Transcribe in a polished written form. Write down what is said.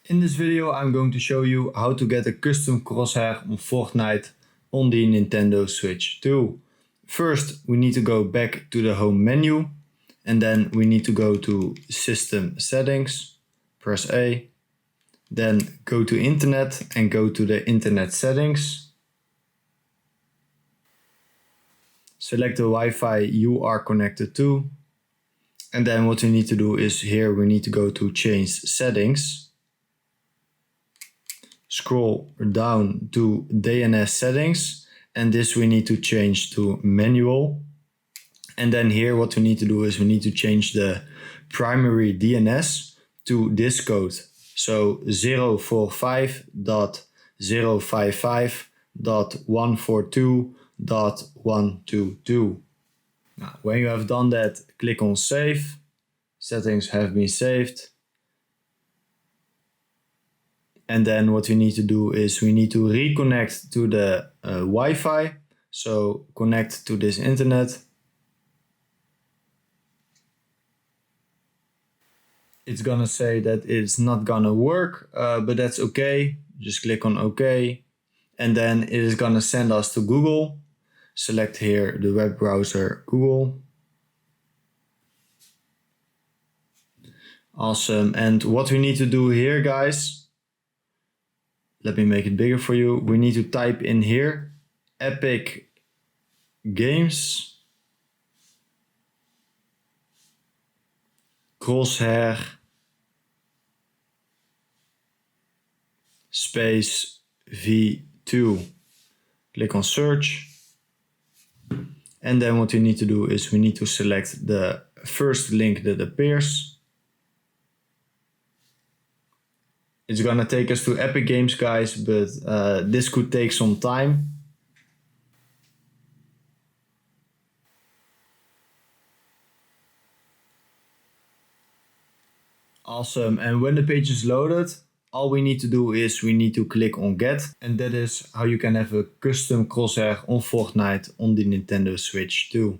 In this video I'm going to show you how to get a custom crosshair on Fortnite on the Nintendo Switch 2. First we need to go back to the home menu and then we need to go to System Settings, press A, then go to Internet and go to the Internet Settings. Select the Wi-Fi you are connected to, and then what we need to do is here we need to go to Change Settings. Scroll down to DNS settings, and this we need to change to manual. And then here what we need to do is we need to change the primary DNS to this code. So 045.055.142.122. Now, when you have done that, click on Save. Settings have been saved. And then what we need to do is we need to reconnect to the Wi-Fi. So connect to this internet. It's gonna say that it's not gonna work, but that's okay. Just click on OK. And then it is gonna send us to Google. Select here the web browser Google. Awesome. And what we need to do here, guys, let me make it bigger for you. We need to type in here Epic Games Crosshair space V2. Click on search. And then what we need to do is we need to select the first link that appears. It's gonna take us to Epic Games, guys, but this could take some time. Awesome, and when the page is loaded, all we need to do is we need to click on Get, and that is how you can have a custom crosshair on Fortnite on the Nintendo Switch 2.